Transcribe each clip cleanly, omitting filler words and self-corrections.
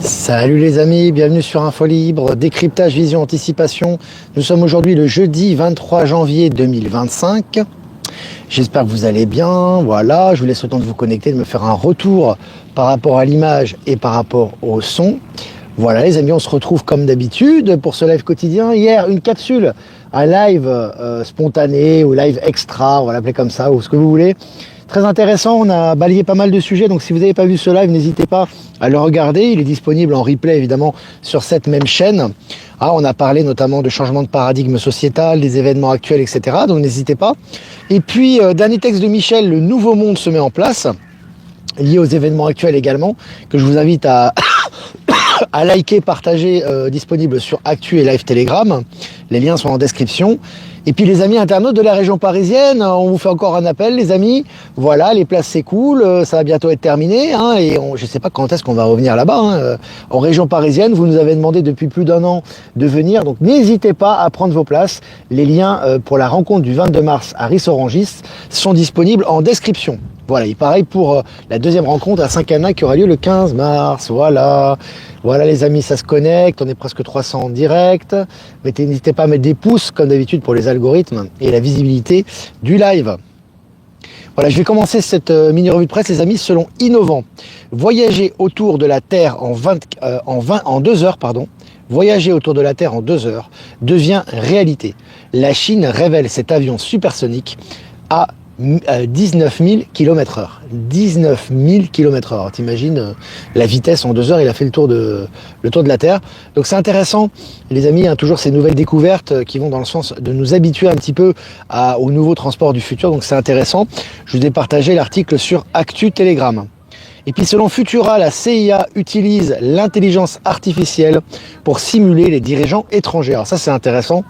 Salut les amis, bienvenue sur Info Libre, décryptage, vision, anticipation. Nous sommes aujourd'hui le jeudi 23 janvier 2025. J'espère que vous allez bien. Voilà, je vous laisse le temps de vous connecter, de me faire un retour par rapport à l'image et par rapport au son. Voilà les amis, on se retrouve comme d'habitude pour ce live quotidien. Hier, une capsule, un live spontané ou live extra, on va l'appeler comme ça, ou ce que vous voulez. Très intéressant, on a balayé pas mal de sujets, donc si vous n'avez pas vu ce live, n'hésitez pas à le regarder. Il est disponible en replay évidemment sur cette même chaîne. Ah, on a parlé notamment de changement de paradigme sociétal, des événements actuels, etc. Donc n'hésitez pas. Et puis, dernier texte de Michel, le nouveau monde se met en place, lié aux événements actuels également, que je vous invite à liker, partager, disponible sur Actu et Live Telegram. Les liens sont en description. Et puis les amis internautes de la région parisienne, on vous fait encore un appel les amis. Voilà, les places s'écoulent, ça va bientôt être terminé. Et je ne sais pas quand est-ce qu'on va revenir là-bas. En région parisienne, vous nous avez demandé depuis plus d'un an de venir. Donc n'hésitez pas à prendre vos places. Les liens pour la rencontre du 22 mars à Ris-Orangis sont disponibles en description. Voilà, et pareil pour la deuxième rencontre à Saint-Cana qui aura lieu le 15 mars. Voilà les amis, ça se connecte, on est presque 300 en direct. N'hésitez pas à mettre des pouces comme d'habitude pour les algorithmes et la visibilité du live. Voilà, je vais commencer cette mini-revue de presse les amis selon Innovant. Voyager autour de la Terre en 2 heures, Voyager autour de la Terre en 2 heures devient réalité. La Chine révèle cet avion supersonique à 19 000 km/h. 19 000 km/h. T'imagines la vitesse en 2 heures, il a fait le tour de la Terre. Donc c'est intéressant, les amis, toujours ces nouvelles découvertes qui vont dans le sens de nous habituer un petit peu aux nouveaux transports du futur. Donc c'est intéressant. Je vous ai partagé l'article sur Actu Telegram. Et puis selon Futura, la CIA utilise l'intelligence artificielle pour simuler les dirigeants étrangers. Alors ça c'est intéressant.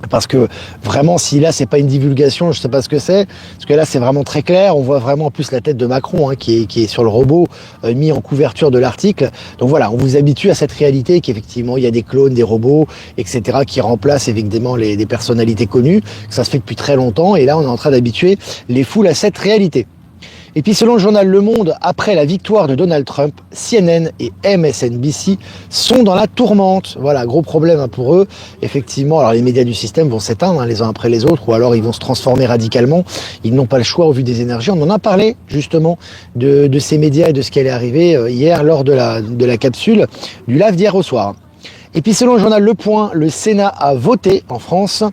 Parce que vraiment, si là c'est pas une divulgation, je sais pas ce que c'est, parce que là c'est vraiment très clair, on voit vraiment en plus la tête de Macron qui est sur le robot mis en couverture de l'article. Donc voilà, on vous habitue à cette réalité qu'effectivement il y a des clones, des robots, etc. qui remplacent évidemment des personnalités connues. Ça se fait depuis très longtemps et là on est en train d'habituer les foules à cette réalité. Et puis selon le journal Le Monde, après la victoire de Donald Trump, CNN et MSNBC sont dans la tourmente. Voilà, gros problème pour eux. Effectivement, alors les médias du système vont s'éteindre les uns après les autres, ou alors ils vont se transformer radicalement. Ils n'ont pas le choix au vu des énergies. On en a parlé justement de ces médias et de ce qui allait arriver hier lors de la capsule du live d'hier au soir. Et puis selon le journal Le Point, le Sénat a voté en France,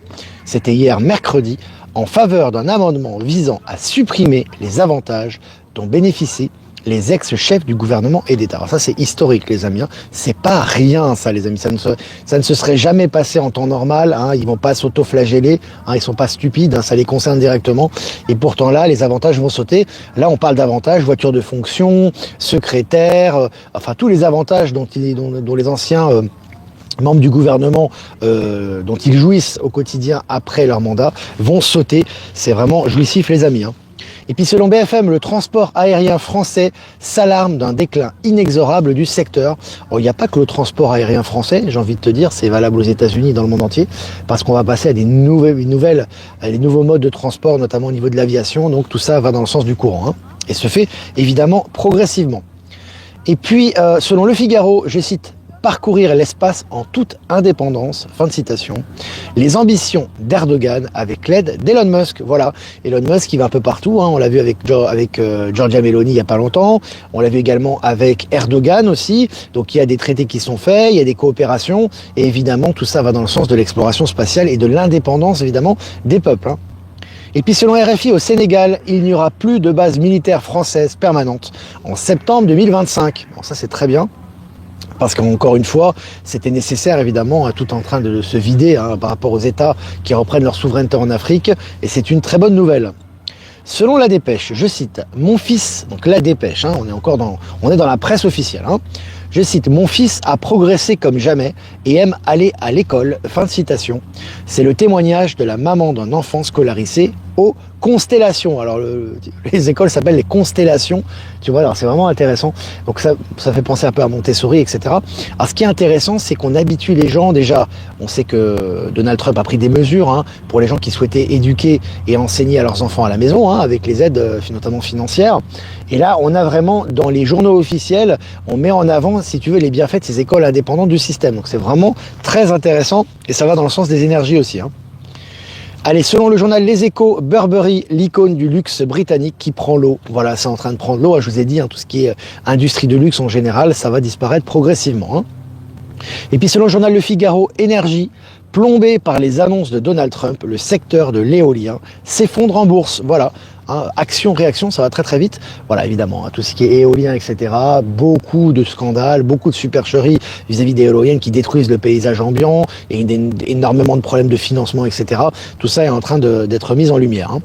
c'était hier mercredi, en faveur d'un amendement visant à supprimer les avantages dont bénéficient les ex-chefs du gouvernement et d'État. Alors ça c'est historique les amis, c'est pas rien ça les amis, ça ne se serait jamais passé en temps normal, ils vont pas s'auto-flageller, ils sont pas stupides, ça les concerne directement, et pourtant là les avantages vont sauter. Là on parle d'avantages, voiture de fonction, secrétaire, enfin tous les avantages dont les anciens membres du gouvernement dont ils jouissent au quotidien après leur mandat vont sauter. C'est vraiment jouissif les amis. Et puis selon BFM, le transport aérien français s'alarme d'un déclin inexorable du secteur. Il n'y a pas que le transport aérien français, j'ai envie de te dire, c'est valable aux États-Unis, dans le monde entier, parce qu'on va passer à des nouveaux modes de transport, notamment au niveau de l'aviation. Donc tout ça va dans le sens du courant, et se fait évidemment progressivement. Et puis selon Le Figaro, je cite, parcourir l'espace en toute indépendance, fin de citation, les ambitions d'Erdogan avec l'aide d'Elon Musk. Voilà, Elon Musk qui va un peu partout, on l'a vu avec Giorgia Meloni il n'y a pas longtemps, on l'a vu également avec Erdogan aussi, donc il y a des traités qui sont faits, il y a des coopérations, et évidemment tout ça va dans le sens de l'exploration spatiale et de l'indépendance évidemment des peuples. Et puis selon RFI, au Sénégal, il n'y aura plus de base militaire française permanente en septembre 2025. Bon, ça c'est très bien. Parce qu'encore une fois, c'était nécessaire évidemment, tout en train de se vider par rapport aux États qui reprennent leur souveraineté en Afrique, et c'est une très bonne nouvelle. Selon La Dépêche, je cite, mon fils, donc La Dépêche, on est dans la presse officielle, je cite, mon fils a progressé comme jamais et aime aller à l'école, fin de citation. C'est le témoignage de la maman d'un enfant scolarisé aux constellations. Alors les écoles s'appellent les constellations, tu vois, alors c'est vraiment intéressant. Donc ça fait penser un peu à Montessori, etc. Alors ce qui est intéressant, c'est qu'on habitue les gens, déjà, on sait que Donald Trump a pris des mesures hein, pour les gens qui souhaitaient éduquer et enseigner à leurs enfants à la maison, hein, avec les aides notamment financières. Et là, on a vraiment, dans les journaux officiels, on met en avant, si tu veux, les bienfaits de ces écoles indépendantes du système. Donc c'est vraiment très intéressant et ça va dans le sens des énergies aussi. Hein. Allez, selon le journal Les Échos, Burberry, l'icône du luxe britannique qui prend l'eau. Voilà, c'est en train de prendre l'eau. Je vous ai dit, hein, tout ce qui est industrie de luxe en général, ça va disparaître progressivement. Hein. Et puis selon le journal Le Figaro, énergie, plombé par les annonces de Donald Trump, le secteur de l'éolien s'effondre en bourse. Voilà. Hein, action-réaction, ça va très très vite. Voilà, évidemment, hein, tout ce qui est éolien, etc. Beaucoup de scandales, beaucoup de supercheries vis-à-vis des éoliennes qui détruisent le paysage ambiant et énormément de problèmes de financement, etc. Tout ça est en train d'être mis en lumière. Hein.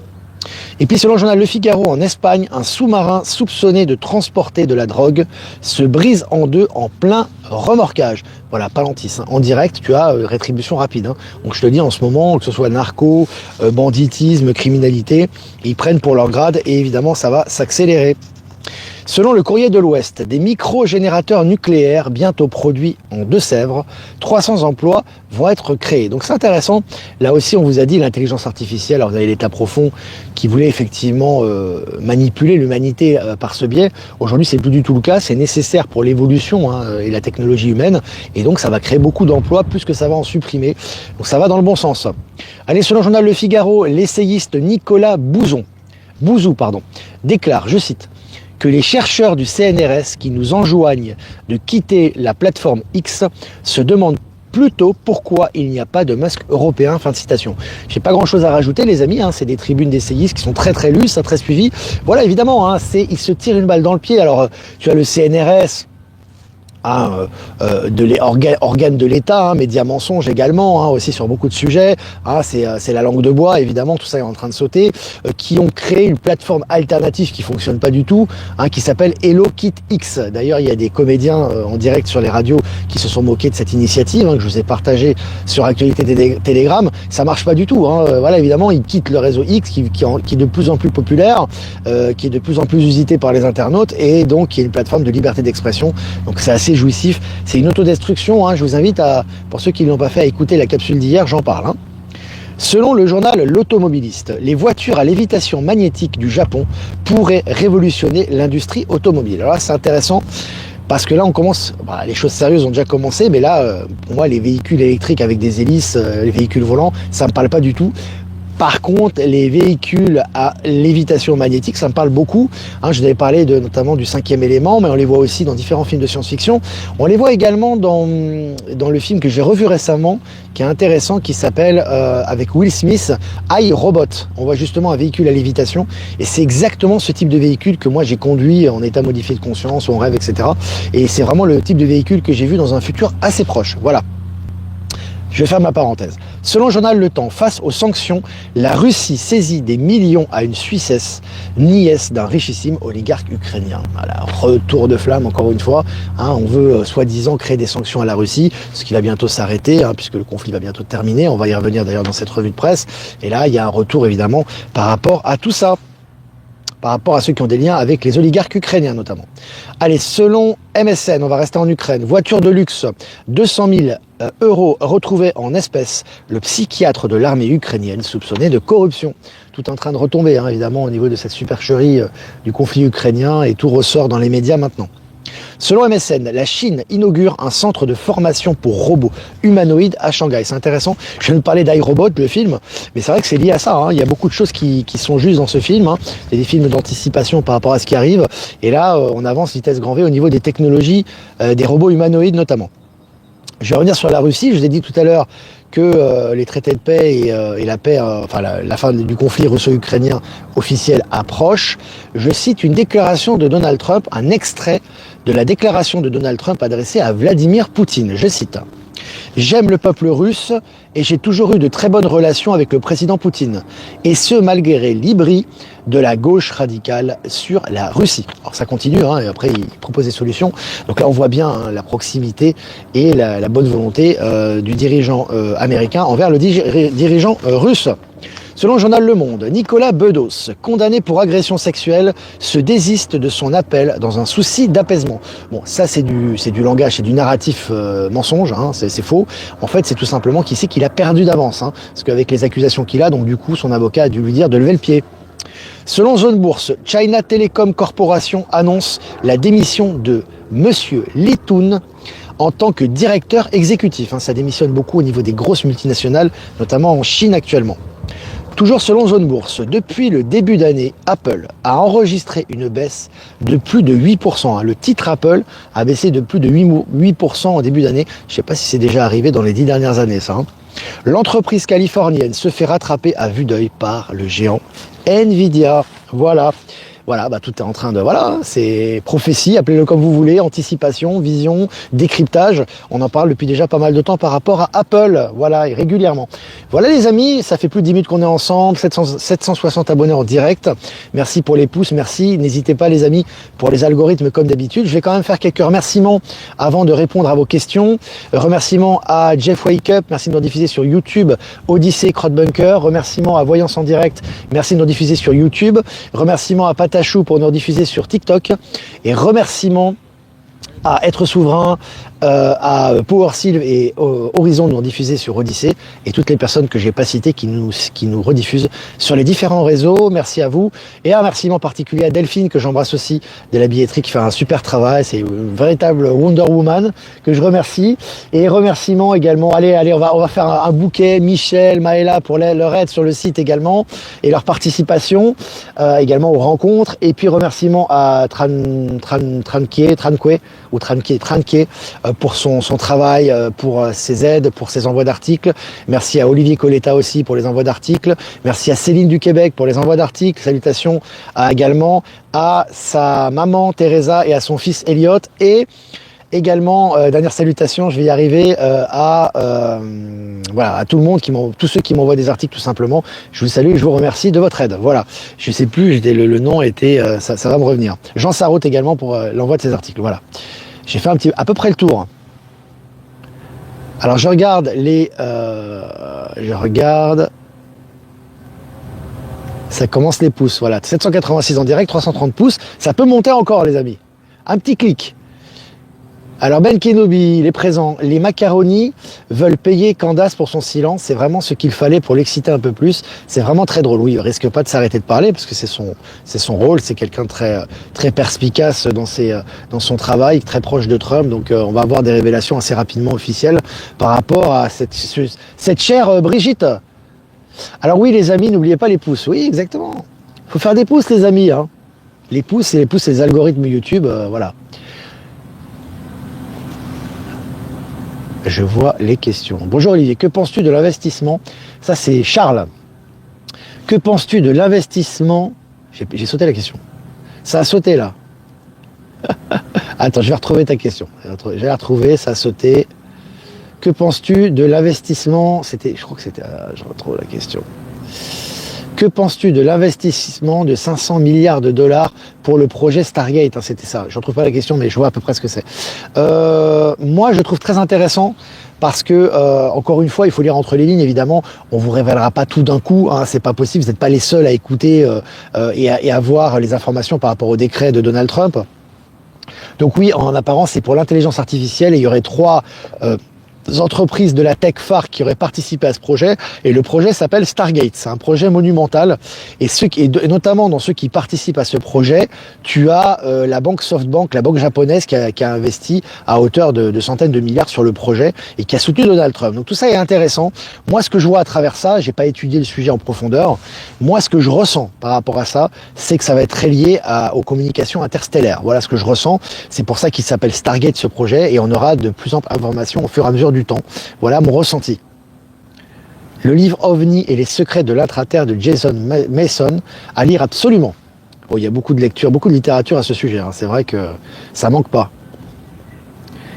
Et puis selon le journal Le Figaro, en Espagne, un sous-marin soupçonné de transporter de la drogue se brise en deux en plein remorquage. Voilà, Palantis, hein. En direct, tu as rétribution rapide. Hein. Donc je te dis en ce moment, que ce soit narco, banditisme, criminalité, ils prennent pour leur grade et évidemment ça va s'accélérer. Selon le Courrier de l'Ouest, des micro-générateurs nucléaires bientôt produits en Deux-Sèvres, 300 emplois vont être créés. Donc c'est intéressant. Là aussi, on vous a dit l'intelligence artificielle. Alors vous avez l'État profond qui voulait effectivement manipuler l'humanité par ce biais. Aujourd'hui, c'est plus du tout le cas. C'est nécessaire pour l'évolution hein, et la technologie humaine. Et donc ça va créer beaucoup d'emplois plus que ça va en supprimer. Donc ça va dans le bon sens. Allez, selon le journal Le Figaro, l'essayiste Nicolas Bouzou, déclare, je cite, que les chercheurs du CNRS qui nous enjoignent de quitter la plateforme X se demandent plutôt pourquoi il n'y a pas de masque européen. Fin de citation. J'ai pas grand chose à rajouter les amis, hein, c'est des tribunes d'essayistes qui sont très très lues, très suivies. Voilà évidemment, hein, ils se tirent une balle dans le pied. Alors tu as le CNRS, organes de l'État, hein, médias mensonges également, hein, aussi sur beaucoup de sujets, hein, c'est la langue de bois, évidemment, tout ça est en train de sauter, qui ont créé une plateforme alternative qui fonctionne pas du tout, hein, qui s'appelle HelloKitX. D'ailleurs, il y a des comédiens en direct sur les radios qui se sont moqués de cette initiative, hein, que je vous ai partagé sur Actualité Telegram. Ça marche pas du tout. Hein. Voilà, évidemment, ils quittent le réseau X qui est de plus en plus populaire, qui est de plus en plus usité par les internautes, et donc qui est une plateforme de liberté d'expression. Donc c'est assez jouissif, c'est une autodestruction, hein. Je vous invite pour ceux qui ne l'ont pas fait, à écouter la capsule d'hier, j'en parle. Hein. Selon le journal L'Automobiliste, les voitures à lévitation magnétique du Japon pourraient révolutionner l'industrie automobile. Alors là, c'est intéressant parce que là, on commence, les choses sérieuses ont déjà commencé, mais là, pour moi, les véhicules électriques avec des hélices, les véhicules volants, ça ne me parle pas du tout. Par contre, les véhicules à lévitation magnétique, ça me parle beaucoup. Hein, je vous avais parlé notamment du Cinquième élément, mais on les voit aussi dans différents films de science-fiction. On les voit également dans le film que j'ai revu récemment, qui est intéressant, qui s'appelle, avec Will Smith, I, Robot. On voit justement un véhicule à lévitation, et c'est exactement ce type de véhicule que moi j'ai conduit en état modifié de conscience, ou en rêve, etc. Et c'est vraiment le type de véhicule que j'ai vu dans un futur assez proche. Voilà. Je vais faire ma parenthèse. Selon le journal Le Temps, face aux sanctions, la Russie saisit des millions à une Suissesse, nièce d'un richissime oligarque ukrainien. Voilà, retour de flamme encore une fois. Hein, on veut soi-disant créer des sanctions à la Russie, ce qui va bientôt s'arrêter, hein, puisque le conflit va bientôt terminer. On va y revenir d'ailleurs dans cette revue de presse. Et là, il y a un retour évidemment par rapport à tout ça. Par rapport à ceux qui ont des liens avec les oligarques ukrainiens notamment. Allez, selon MSN, on va rester en Ukraine, voiture de luxe, 200 000 euros retrouvés en espèces, le psychiatre de l'armée ukrainienne soupçonné de corruption. Tout est en train de retomber, hein, évidemment, au niveau de cette supercherie du conflit ukrainien, et tout ressort dans les médias maintenant. Selon MSN, la Chine inaugure un centre de formation pour robots humanoïdes à Shanghai. C'est intéressant. Je viens de parler d'iRobot, le film, mais c'est vrai que c'est lié à ça. Hein. Il y a beaucoup de choses qui sont justes dans ce film. Hein. C'est des films d'anticipation par rapport à ce qui arrive. Et là, on avance vitesse grand V au niveau des technologies, des robots humanoïdes notamment. Je vais revenir sur la Russie. Je vous ai dit tout à l'heure que les traités de paix et la paix, la fin du conflit russo-ukrainien officiel approche. Je cite une déclaration de Donald Trump, un extrait de la déclaration de Donald Trump adressée à Vladimir Poutine. Je cite. J'aime le peuple russe et j'ai toujours eu de très bonnes relations avec le président Poutine. Et ce, malgré l'hybris de la gauche radicale sur la Russie. Alors ça continue, hein, et après il propose des solutions. Donc là on voit bien hein, la proximité et la bonne volonté du dirigeant américain envers le dirigeant russe. Selon le journal Le Monde, Nicolas Bedos, condamné pour agression sexuelle, se désiste de son appel dans un souci d'apaisement. Bon, ça c'est du langage, c'est du narratif mensonge, hein, c'est faux. En fait, c'est tout simplement qu'il sait qu'il a perdu d'avance, hein, parce qu'avec les accusations qu'il a, donc du coup, son avocat a dû lui dire de lever le pied. Selon Zone Bourse, China Telecom Corporation annonce la démission de Monsieur Li Tun en tant que directeur exécutif. Ça démissionne beaucoup au niveau des grosses multinationales, notamment en Chine actuellement. Toujours selon Zone Bourse, depuis le début d'année, Apple a enregistré une baisse de plus de 8%. Le titre Apple a baissé de plus de 8% en début d'année. Je ne sais pas si c'est déjà arrivé dans les 10 dernières années, ça. L'entreprise californienne se fait rattraper à vue d'œil par le géant Nvidia. Voilà, tout est en train de... Voilà, c'est prophétie, appelez-le comme vous voulez, anticipation, vision, décryptage. On en parle depuis déjà pas mal de temps par rapport à Apple, voilà, et régulièrement. Voilà les amis, ça fait plus de 10 minutes qu'on est ensemble, 760 abonnés en direct. Merci pour les pouces, merci. N'hésitez pas les amis pour les algorithmes comme d'habitude. Je vais quand même faire quelques remerciements avant de répondre à vos questions. Remerciements à Jeff Wake Up, merci de nous diffuser sur YouTube, Odyssey, Crowdbunker. Remerciements à Voyance en direct, merci de nous diffuser sur YouTube. Remerciements à Patachou pour nous diffuser sur TikTok. Et remerciements à Être Souverain, à Powersil et Horizon nous diffuser sur Odyssey, et toutes les personnes que j'ai pas citées qui nous rediffusent sur les différents réseaux. Merci à vous, et un remerciement particulier à Delphine que j'embrasse aussi, de la billetterie, qui fait un super travail. C'est une véritable Wonder Woman que je remercie. Et remerciements également, allez on va faire un bouquet, Michel, Maëla pour leur aide sur le site également, et leur participation également aux rencontres. Et puis remerciements à Tranqué pour son travail, pour ses aides, pour ses envois d'articles. Merci à Olivier Coletta aussi pour les envois d'articles. Merci à Céline du Québec pour les envois d'articles. Salutations également à sa maman Teresa et à son fils Elliot. Et également, dernière salutation, je vais y arriver, à tout le monde, tous ceux qui m'envoient des articles tout simplement. Je vous salue et je vous remercie de votre aide. Voilà, je sais plus, le nom était, ça va me revenir. Jean Sarraute également pour l'envoi de ces articles. Voilà, j'ai fait à peu près le tour. Alors je regarde ça commence les pouces, voilà, 786 en direct, 330 pouces, ça peut monter encore les amis. Un petit clic. Alors Ben Kenobi, il est présent. Les macaronis veulent payer Candace pour son silence. C'est vraiment ce qu'il fallait pour l'exciter un peu plus. C'est vraiment très drôle. Oui, il risque pas de s'arrêter de parler parce que c'est son rôle. C'est quelqu'un de très perspicace dans son travail, très proche de Trump. Donc on va avoir des révélations assez rapidement officielles par rapport à cette chère Brigitte. Alors oui, les amis, n'oubliez pas les pouces. Oui, exactement. Faut faire des pouces, les amis. Hein. Les pouces, c'est les algorithmes YouTube. Voilà. Je vois les questions. Bonjour Olivier, que penses-tu de l'investissement? Ça c'est Charles. Que penses-tu de l'investissement? J'ai sauté la question. Ça a sauté là. Attends, je vais retrouver ta question. Je vais la retrouver, ça a sauté. Que penses-tu de l'investissement? Je crois que c'était... je retrouve la question. Que penses-tu de l'investissement de 500 milliards de dollars pour le projet Stargate? C'était ça. Je ne retrouve pas la question, mais je vois à peu près ce que c'est. Moi, je trouve très intéressant parce que, encore une fois, il faut lire entre les lignes, évidemment. On vous révélera pas tout d'un coup. C'est pas possible. Vous n'êtes pas les seuls à écouter et à voir les informations par rapport au décret de Donald Trump. Donc oui, en apparence, c'est pour l'intelligence artificielle et il y aurait 3... entreprises de la tech phare qui auraient participé à ce projet, et le projet s'appelle Stargate. C'est un projet monumental, et notamment dans ceux qui participent à ce projet, tu as la banque SoftBank, la banque japonaise qui a investi à hauteur de centaines de milliards sur le projet et qui a soutenu Donald Trump. Donc tout ça est intéressant. Moi, ce que je vois à travers ça, j'ai pas étudié le sujet en profondeur. Moi, ce que je ressens par rapport à ça, c'est que ça va être très lié aux communications interstellaires. Voilà ce que je ressens. C'est pour ça qu'il s'appelle Stargate, ce projet, et on aura de plus amples informations au fur et à mesure du temps. Voilà mon ressenti. Le livre OVNI et les secrets de l'intraterre de Jason Mason, à lire absolument. Il y a beaucoup de lectures, beaucoup de littérature à ce sujet. C'est vrai que ça manque pas.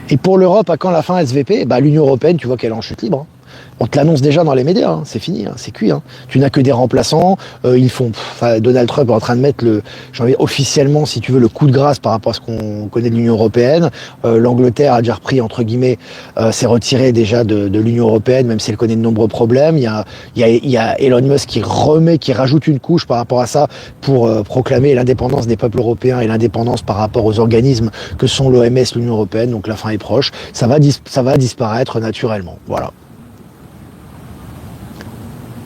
Et pour l'Europe, à quand la fin SVP? L'Union européenne, tu vois qu'elle est en chute libre. On te l'annonce déjà dans les médias, hein, c'est fini, hein, c'est cuit. Hein. Tu n'as que des remplaçants. Donald Trump est en train de mettre officiellement, si tu veux, le coup de grâce par rapport à ce qu'on connaît de l'Union européenne. L'Angleterre a déjà repris, entre guillemets, s'est retirée déjà de l'Union européenne, même si elle connaît de nombreux problèmes. Il y a Elon Musk qui rajoute une couche par rapport à ça pour proclamer l'indépendance des peuples européens et l'indépendance par rapport aux organismes que sont l'OMS, l'Union européenne. Donc la fin est proche. Ça va disparaître naturellement. Voilà.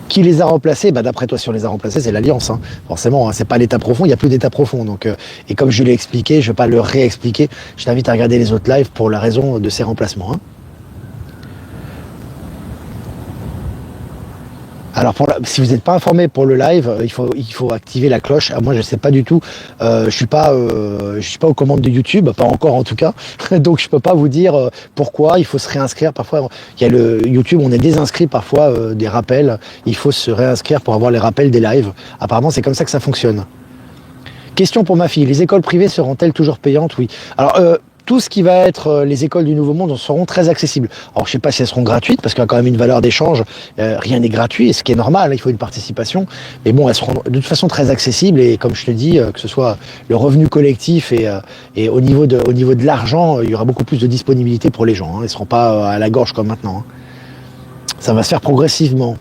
Qui les a remplacés? D'après toi, si on les a remplacés, c'est l'Alliance. Hein. Forcément, hein, c'est pas l'État profond, il n'y a plus d'État profond. Donc, et comme je l'ai expliqué, je ne vais pas le réexpliquer, je t'invite à regarder les autres lives pour la raison de ces remplacements. Hein. Alors, si vous n'êtes pas informé pour le live, il faut activer la cloche. Moi, je sais pas du tout. Je suis pas aux commandes de YouTube, pas encore en tout cas. Donc, je peux pas vous dire pourquoi. Il faut se réinscrire. Parfois, il y a le YouTube, on est désinscrit parfois des rappels. Il faut se réinscrire pour avoir les rappels des lives. Apparemment, c'est comme ça que ça fonctionne. Question pour ma fille. Les écoles privées seront-elles toujours payantes? Oui. Alors, tout ce qui va être les écoles du Nouveau Monde seront très accessibles. Alors, je sais pas si elles seront gratuites, parce qu'il y a quand même une valeur d'échange. Rien n'est gratuit, et ce qui est normal, il faut une participation. Mais bon, elles seront de toute façon très accessibles, et comme je te dis, que ce soit le revenu collectif et au niveau de l'argent, il y aura beaucoup plus de disponibilité pour les gens. Hein. Ils ne seront pas à la gorge comme maintenant. Hein. Ça va se faire progressivement.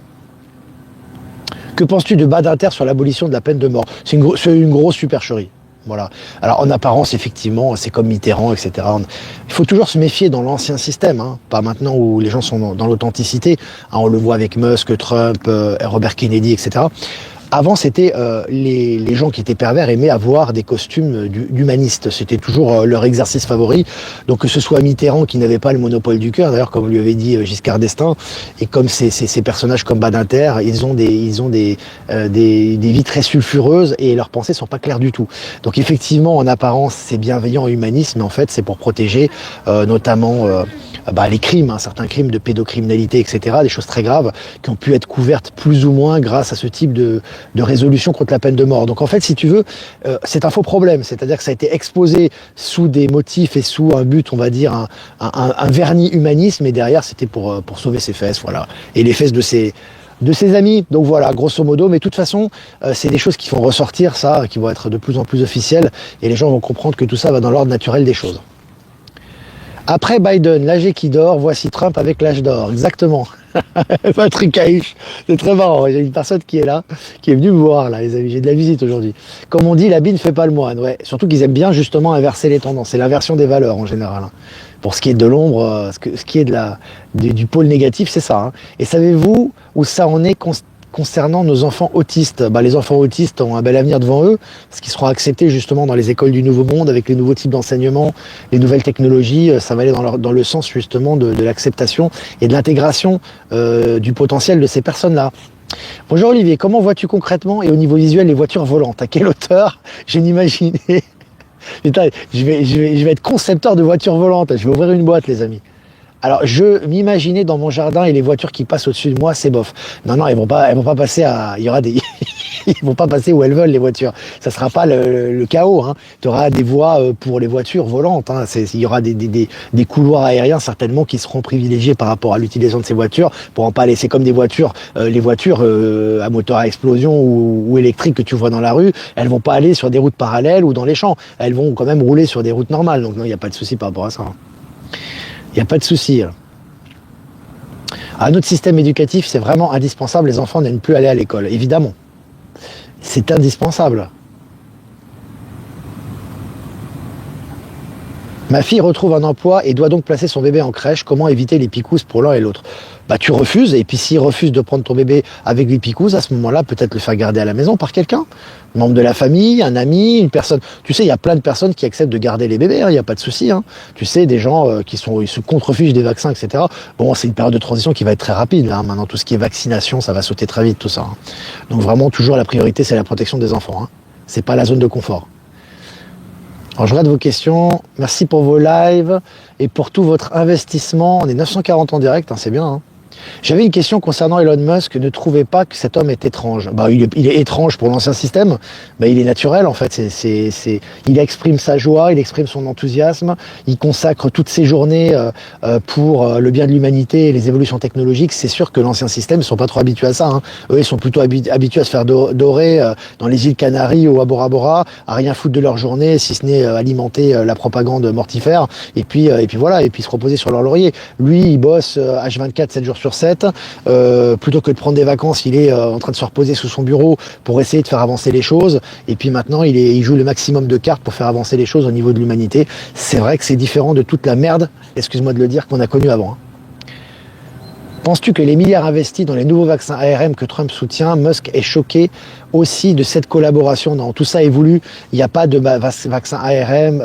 Que penses-tu de Badinter sur l'abolition de la peine de mort? C'est une grosse supercherie. Voilà. Alors en apparence, effectivement, c'est comme Mitterrand, etc. Il faut toujours se méfier dans l'ancien système, hein, pas maintenant où les gens sont dans l'authenticité. Hein, on le voit avec Musk, Trump, Robert Kennedy, etc. Avant, c'était les gens qui étaient pervers aimaient avoir des costumes d'humanistes. C'était toujours leur exercice favori. Donc que ce soit Mitterrand qui n'avait pas le monopole du cœur, d'ailleurs comme lui avait dit Giscard d'Estaing, et comme ces personnages comme Badinter, ils ont des vies très sulfureuses et leurs pensées sont pas claires du tout. Donc effectivement, en apparence, c'est bienveillant et humaniste, mais en fait, c'est pour protéger notamment les crimes, hein, certains crimes de pédocriminalité, etc., des choses très graves qui ont pu être couvertes plus ou moins grâce à ce type de résolution contre la peine de mort. Donc en fait, si tu veux, c'est un faux problème, c'est-à-dire que ça a été exposé sous des motifs et sous un but, on va dire, un vernis humanisme, et derrière, c'était pour sauver ses fesses, voilà, et les fesses de ses amis. Donc voilà, grosso modo, mais de toute façon, c'est des choses qui vont ressortir, ça, qui vont être de plus en plus officielles, et les gens vont comprendre que tout ça va dans l'ordre naturel des choses. Après Biden, l'âge qui dort, voici Trump avec l'âge d'or. Exactement. Patrick Cahuche, c'est très marrant. Il y a une personne qui est là, qui est venue me voir, là, les amis. J'ai de la visite aujourd'hui. Comme on dit, l'habit ne fait pas le moine. Ouais. Surtout qu'ils aiment bien justement inverser les tendances. C'est l'inversion des valeurs en général. Hein. Pour ce qui est de l'ombre, ce qui est du pôle négatif, c'est ça. Hein. Et savez-vous où ça en est concernant nos enfants autistes? Les enfants autistes ont un bel avenir devant eux, parce qu'ils seront acceptés justement dans les écoles du Nouveau Monde, avec les nouveaux types d'enseignement, les nouvelles technologies. Ça va aller dans le sens justement de l'acceptation et de l'intégration du potentiel de ces personnes-là. Bonjour Olivier, comment vois-tu concrètement et au niveau visuel les voitures volantes? À quelle hauteur? Je n'imaginais. Putain, je vais être concepteur de voitures volantes. Je vais ouvrir une boîte, les amis. Alors, je m'imaginais dans mon jardin et les voitures qui passent au-dessus de moi, c'est bof. Non, elles vont pas passer il y aura des, ils vont pas passer où elles veulent, les voitures. Ça sera pas le chaos, hein. Tu auras des voies pour les voitures volantes, hein. Il y aura des couloirs aériens, certainement, qui seront privilégiés par rapport à l'utilisation de ces voitures, pour en pas laisser comme des voitures, les voitures à moteur à explosion ou électriques que tu vois dans la rue, elles vont pas aller sur des routes parallèles ou dans les champs. Elles vont quand même rouler sur des routes normales. Donc non, il n'y a pas de souci par rapport à ça. Hein. Il n'y a pas de souci. À notre système éducatif, c'est vraiment indispensable. Les enfants n'aiment plus aller à l'école, évidemment. C'est indispensable. Ma fille retrouve un emploi et doit donc placer son bébé en crèche. Comment éviter les picousses pour l'un et l'autre? Tu refuses, et puis s'il refuse de prendre ton bébé avec les picousses, à ce moment-là, peut-être le faire garder à la maison par quelqu'un, membre de la famille, un ami, une personne. Tu sais, il y a plein de personnes qui acceptent de garder les bébés, il n'y a pas de souci. Hein. Tu sais, des gens ils se contrefugent des vaccins, etc. Bon, c'est une période de transition qui va être très rapide. Hein. Maintenant, tout ce qui est vaccination, ça va sauter très vite, tout ça. Hein. Donc vraiment, toujours la priorité, c'est la protection des enfants. Hein. C'est pas la zone de confort. Alors, je regarde vos questions. Merci pour vos lives et pour tout votre investissement. On est 940 en direct, hein, c'est bien. Hein. J'avais une question concernant Elon Musk. Ne trouvez pas que cet homme est étrange? Bah, il est étrange pour l'ancien système. Bah, il est naturel en fait. Il exprime sa joie, il exprime son enthousiasme. Il consacre toutes ses journées pour le bien de l'humanité et les évolutions technologiques. C'est sûr que l'ancien système ne sont pas trop habitués à ça. Hein. Eux, ils sont plutôt habitués à se faire dorer dans les îles Canaries ou à Bora Bora, à rien foutre de leur journée, si ce n'est alimenter la propagande mortifère. Et puis voilà, et puis se reposer sur leur laurier. Lui, il bosse H24, 7 jours sur 7. Plutôt que de prendre des vacances, il est en train de se reposer sous son bureau pour essayer de faire avancer les choses. Et puis maintenant, il joue le maximum de cartes pour faire avancer les choses au niveau de l'humanité. C'est vrai que c'est différent de toute la merde, excuse-moi de le dire, qu'on a connue avant. Hein. Penses-tu que les milliards investis dans les nouveaux vaccins ARM que Trump soutient, Musk est choqué aussi de cette collaboration? Non, tout ça est voulu. Il n'y a pas de vaccin ARM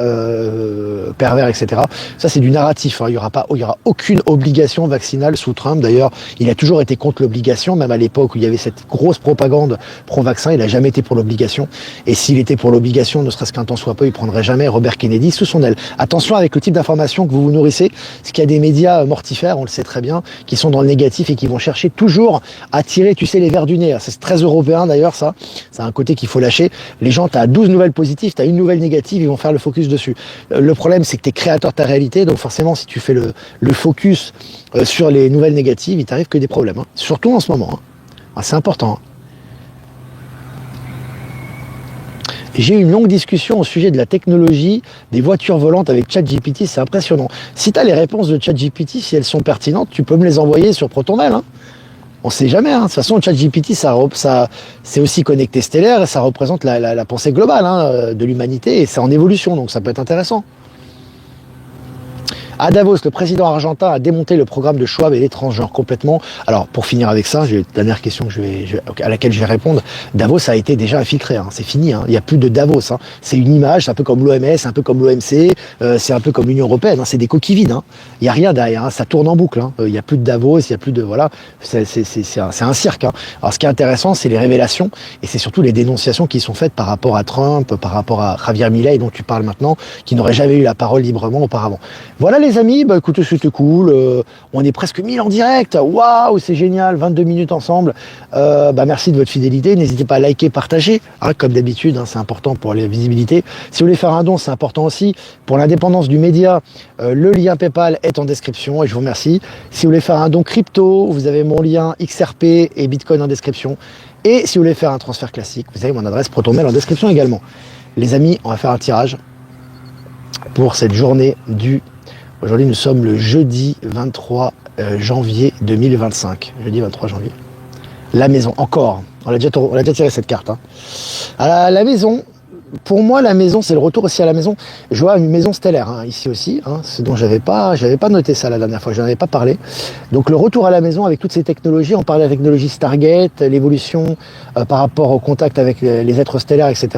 pervers, etc. Ça, c'est du narratif. Hein. Il y aura aucune obligation vaccinale sous Trump. D'ailleurs, il a toujours été contre l'obligation, même à l'époque où il y avait cette grosse propagande pro-vaccin. Il n'a jamais été pour l'obligation. Et s'il était pour l'obligation, ne serait-ce qu'un temps soit peu, il prendrait jamais Robert Kennedy sous son aile. Attention avec le type d'information que vous vous nourrissez, parce qu'il y a des médias mortifères, on le sait très bien, qui sont dans le négatif et qui vont chercher toujours à tirer, tu sais, les vers du nez. C'est très européen d'ailleurs, ça. C'est un côté qu'il faut lâcher. Les gens, tu as 12 nouvelles positives, tu as une nouvelle négative, ils vont faire le focus dessus. Le problème, c'est que tu es créateur de ta réalité, donc forcément, si tu fais le focus sur les nouvelles négatives, il t'arrive que des problèmes. Hein. Surtout en ce moment. Hein. Ah, c'est important. Hein. J'ai eu une longue discussion au sujet de la technologie des voitures volantes avec ChatGPT, c'est impressionnant. Si tu as les réponses de ChatGPT, si elles sont pertinentes, tu peux me les envoyer sur ProtonMail. Hein. On ne sait jamais. Hein. De toute façon, ChatGPT, ça, c'est aussi connecté stellaire et ça représente la pensée globale hein, de l'humanité et c'est en évolution, donc ça peut être intéressant. À Davos, le président argentin a démonté le programme de Schwab et les transgenres complètement. Alors, pour finir avec ça, j'ai une dernière question à laquelle je vais répondre. Davos a été déjà infiltré, hein. C'est fini. Hein. Il n'y a plus de Davos. Hein. C'est une image, c'est un peu comme l'OMS, un peu comme l'OMC, c'est un peu comme l'Union européenne. Hein. C'est des coquilles vides. Hein. Il n'y a rien derrière. Hein. Ça tourne en boucle. Hein. Il n'y a plus de Davos, il n'y a plus de voilà. C'est un cirque. Hein. Alors, ce qui est intéressant, c'est les révélations et c'est surtout les dénonciations qui sont faites par rapport à Trump, par rapport à Javier Milei, dont tu parles maintenant, qui n'aurait jamais eu la parole librement auparavant. Voilà les amis, bah écoutez, c'était cool, on est presque 1000 en direct, waouh, c'est génial, 22 minutes ensemble, bah merci de votre fidélité, n'hésitez pas à liker, partager, hein, comme d'habitude, hein, c'est important pour la visibilité. Si vous voulez faire un don, c'est important aussi, pour l'indépendance du média, le lien PayPal est en description et je vous remercie. Si vous voulez faire un don crypto, vous avez mon lien XRP et Bitcoin en description, et si vous voulez faire un transfert classique, vous avez mon adresse ProtonMail en description également. Les amis, on va faire un tirage pour cette journée du... Aujourd'hui, nous sommes le jeudi 23 janvier 2025. Jeudi 23 janvier. La maison, encore. On a déjà tiré cette carte. Hein. À la maison, pour moi, la maison, c'est le retour aussi à la maison. Je vois une maison stellaire, hein, ici aussi. Hein, ce dont j'avais pas noté ça la dernière fois. Je n'en avais pas parlé. Donc, le retour à la maison avec toutes ces technologies. On parlait de la technologie Stargate, l'évolution par rapport au contact avec les êtres stellaires, etc.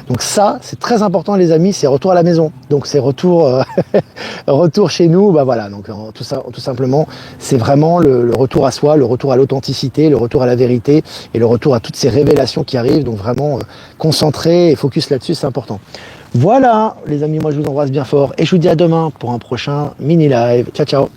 Donc ça, c'est très important, les amis. C'est retour à la maison. Donc, c'est retour, retour chez nous. Bah voilà. Donc, tout simplement, c'est vraiment le retour à soi, le retour à l'authenticité, le retour à la vérité et le retour à toutes ces révélations qui arrivent. Donc, vraiment concentré et focus là-dessus, c'est important. Voilà, les amis, moi je vous embrasse bien fort et je vous dis à demain pour un prochain mini live. Ciao, ciao.